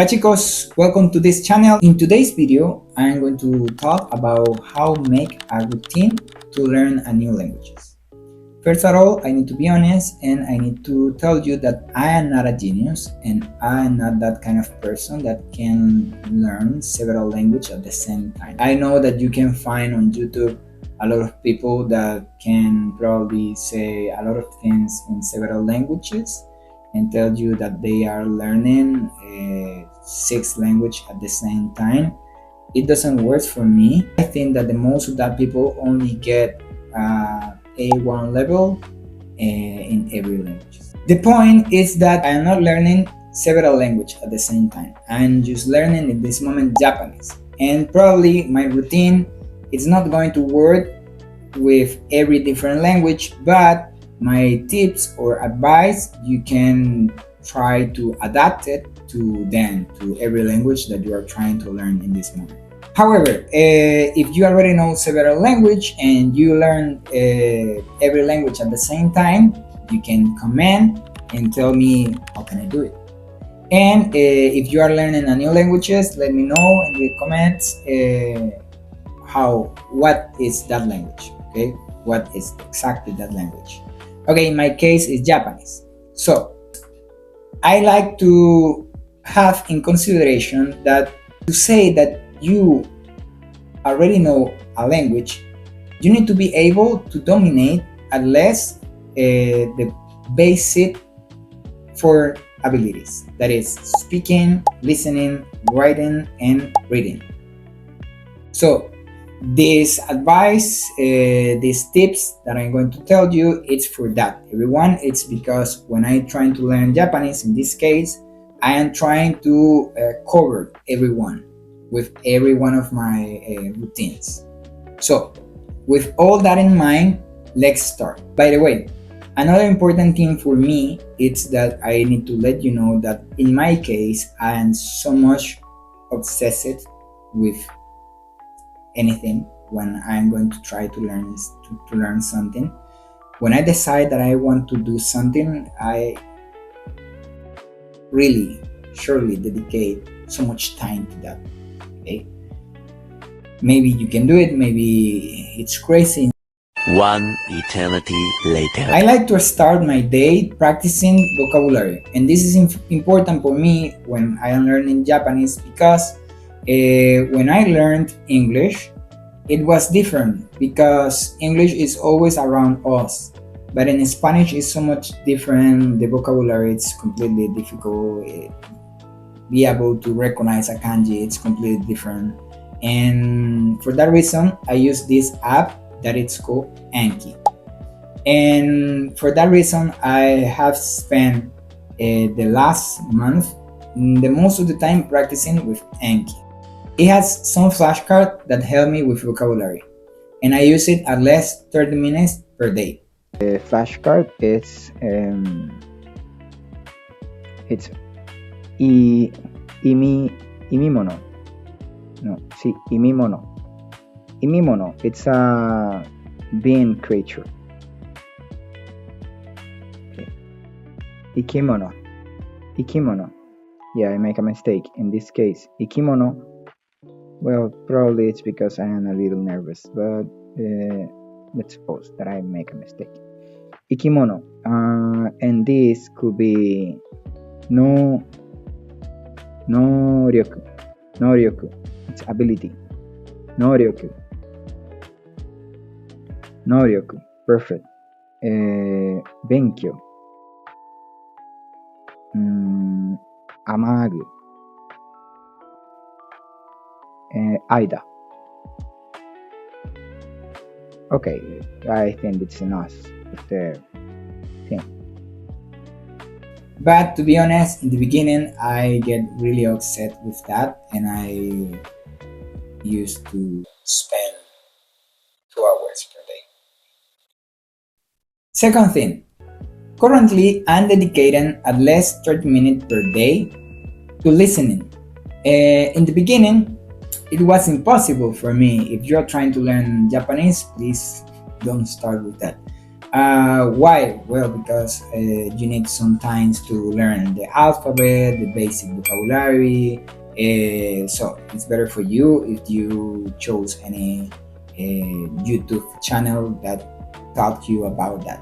Hi chicos, welcome to this channel. In today's video, I'm going to talk about how make a routine to learn a new languages. First of all, I need to be honest and I need to tell you that I am not a genius and I am not that kind of person that can learn several languages at the same time. I know that you can find on YouTube a lot of people that can probably say a lot of things in several languages and tell you that they are learning 6 languages at the same time. It doesn't work for me. I think that the most of that people only get A1 level in every language. The point is that I am not learning several languages at the same time. I'm just learning in this moment Japanese. And probably my routine is not going to work with every different language, but my tips or advice, you can try to adapt it to every language that you are trying to learn in this moment. However, if you already know several languages and you learn every language at the same time, you can comment and tell me how can I do it. And if you are learning a new languages, let me know in the comments what is that language, okay? What is exactly that language? Okay, in my case is Japanese. So I like to have in consideration that to say that you already know a language, you need to be able to dominate at least the basic 4 abilities. That is speaking, listening, writing, and reading. So this advice, these tips that I'm going to tell you, it's for that. Everyone, it's because when I'm trying to learn Japanese, in this case, I am trying to cover everyone with every one of my routines. So with all that in mind, let's start. By the way, another important thing for me is that I need to let you know that in my case, I am so much obsessed with anything when I'm going to try to learn something. When I decide that I want to do something, I really surely dedicate so much time to that. Okay, maybe you can do it, maybe it's crazy. One eternity later. I like to start my day practicing vocabulary, and this is important for me when I am learning Japanese because when I learned English, it was different because English is always around us, but in Spanish it's so much different. The vocabulary is completely difficult. Be able to recognize a kanji, it's completely different. And for that reason, I use this app that it's called Anki. And for that reason, I have spent the last month the most of the time practicing with Anki. It has some flashcards that help me with vocabulary, and I use it at least 30 minutes per day. The flashcard is it's imimono. No, sí, imimono. Imimono. It's a being creature. Okay. Ikimono. Ikimono. Yeah, I make a mistake. In this case, ikimono. Well, probably it's because I am a little nervous, but let's suppose that I make a mistake. Ikimono. And this could be no ryoku. No ryoku. It's ability. No ryoku. No ryoku. Perfect. Benkyo. Amagu. Aida. Okay, I think it's enough of the thing. But to be honest, in the beginning, I get really upset with that, and I used to spend 2 hours per day. Second thing, currently I'm dedicating at least 30 minutes per day to listening. In the beginning, it was impossible for me. If you're trying to learn Japanese, please don't start with that. Why? Well, because you need sometimes to learn the alphabet, the basic vocabulary. So it's better for you if you chose any YouTube channel that taught you about that.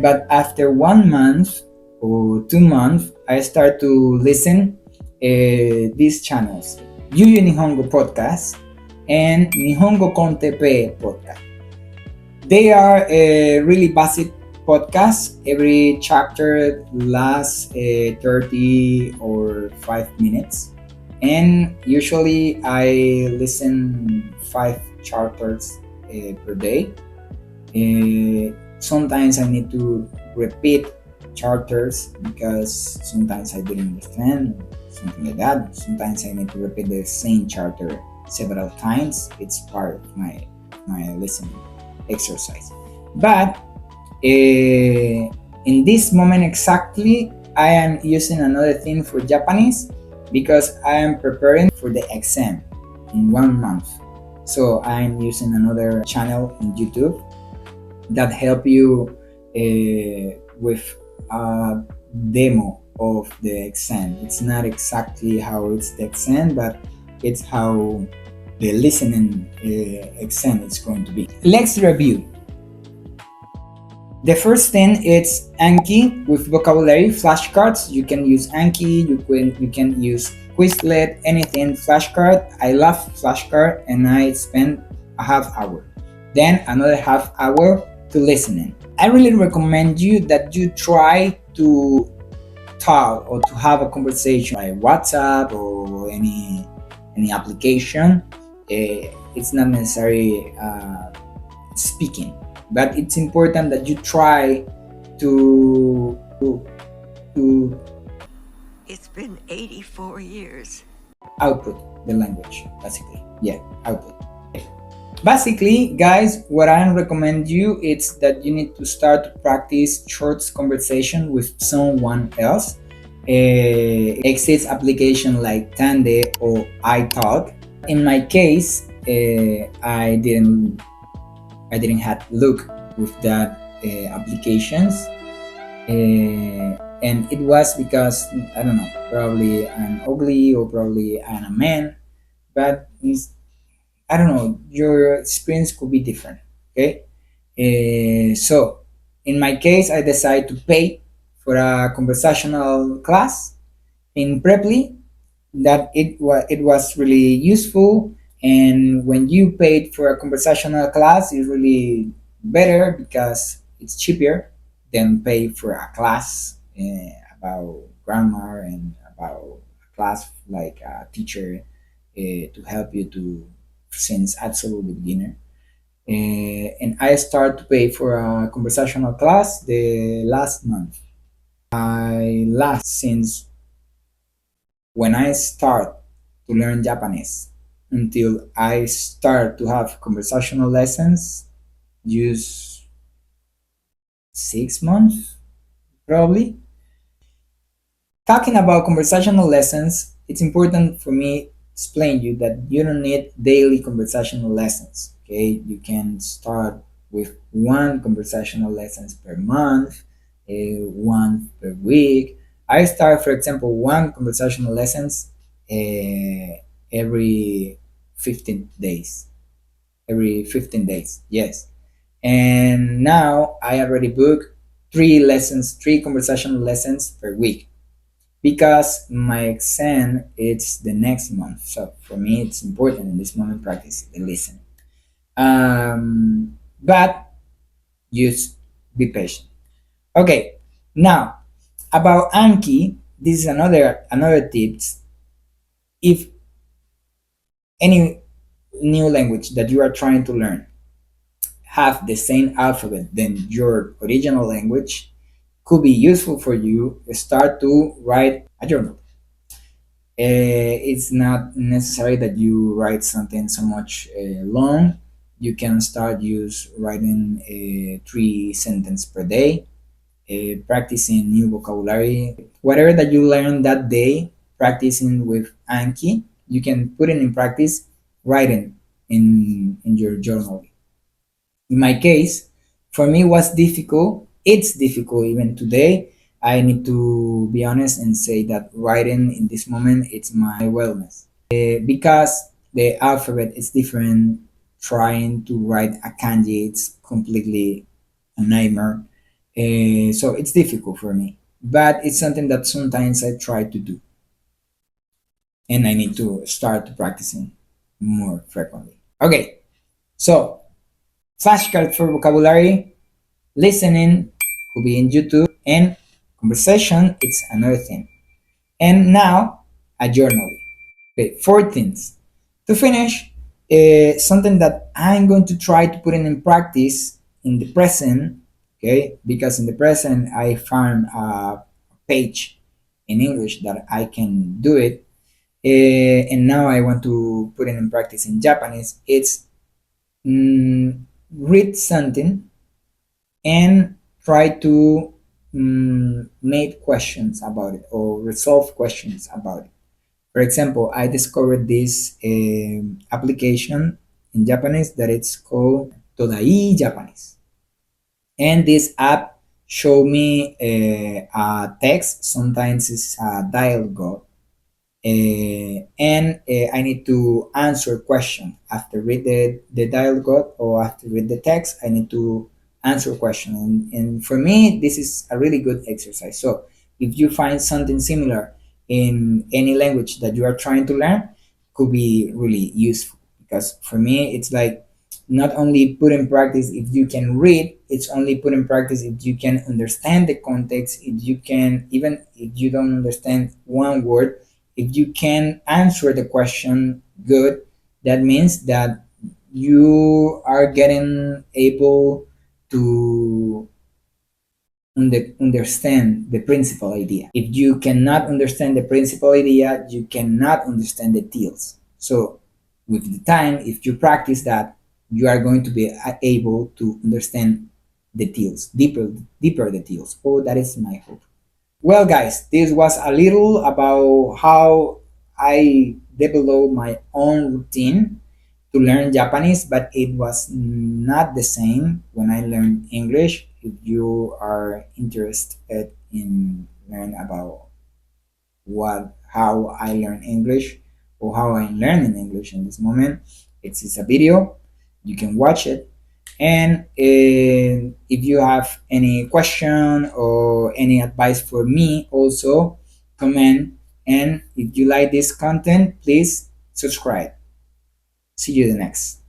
But after 1 month or 2 months, I start to listen these channels: Yuyu Nihongo Podcast and Nihongo Kontepe Podcast. They are a really basic podcast. Every chapter lasts 30 or 5 minutes. And usually I listen 5 chapters per day. Sometimes I need to repeat chapters because sometimes I didn't understand, something like that. Sometimes I need to repeat the same chapter several times. It's part of my listening exercise. But in this moment exactly, I am using another thing for Japanese because I am preparing for the exam in 1 month. So I am using another channel in YouTube that help you with a demo of the exam. It's not exactly how it's the exam, but it's how the listening exam is going to be. Let's review. The first thing is Anki with vocabulary flashcards. You can use Anki, you can use Quizlet, anything flashcard. I love flashcard and I spend a half hour. Then another half hour to listening. I really recommend you that you try to talk or to have a conversation by WhatsApp or any application. It's not necessary speaking, but it's important that you try to It's been 84 years. output the language, basically. Yeah, output. Basically, guys, what I recommend you is that you need to start to practice short conversation with someone else. Exists application like Tande or iTalk. In my case, I didn't have look with that applications, and it was because I don't know, probably I'm ugly or probably I'm a man, but I don't know, your experience could be different. Okay, so in my case, I decided to pay for a conversational class in Preply. That it was really useful, and when you paid for a conversational class, it's really better because it's cheaper than pay for a class about grammar and about a class like a teacher to help you to since absolutely beginner. And I start to pay for a conversational class the last month. I last since when I start to learn Japanese until I start to have conversational lessons, use 6 months probably. Talking about conversational lessons, it's important for me to explain you that you don't need daily conversational lessons. Okay, you can start with one conversational lessons per month, one per week. I start, for example, one conversational lessons every 15 days. Every 15 days, yes. And now I already booked three conversational lessons per week because my exam it's the next month. So for me, it's important in this moment practice the listening. But just be patient. Okay, now about Anki, this is another tips. If any new language that you are trying to learn have the same alphabet than your original language, could be useful for you. Start to write a journal. It's not necessary that you write something so much long. You can start use writing 3 sentences per day, practicing new vocabulary. Whatever that you learn that day, practicing with Anki, you can put it in practice writing in your journal. In my case, For me, was difficult. It's difficult even today. I need to be honest and say that writing in this moment it's my wellness. Because the alphabet is different. Trying to write a kanji it's completely a nightmare. So it's difficult for me, but it's something that sometimes I try to do, and I need to start practicing more frequently. Okay, so flashcard for vocabulary. Listening could be in YouTube, and conversation it's another thing. And now a journaling. Okay, four things. To finish, something that I'm going to try to put in practice in the present, okay, because in the present I found a page in English that I can do it, and now I want to put it in practice in Japanese. It's read something and try to make questions about it or resolve questions about it. For example, I discovered this application in Japanese that it's called Todai Japanese. And this app show me a text, sometimes it's a dialogue, and I need to answer question after read the dialogue or after read the text. I need to answer question, and for me this is a really good exercise. So if you find something similar in any language that you are trying to learn, could be really useful, because for me it's like not only put in practice if you can read, it's only put in practice if you can understand the context, if you can, even if you don't understand one word, if you can answer the question good, that means that you are getting able to understand the principal idea. If you cannot understand the principal idea, you cannot understand the details. So with the time, if you practice that, you are going to be able to understand the details, deeper details. Oh, that is my hope. Well, guys, this was a little about how I developed my own routine to learn Japanese, but it was not the same when I learned English. If you are interested in learn about how I learn English or how I'm learning English in this moment, it's a video. You can watch it. And if you have any question or any advice for me, also comment. And if you like this content, please subscribe. See you the next.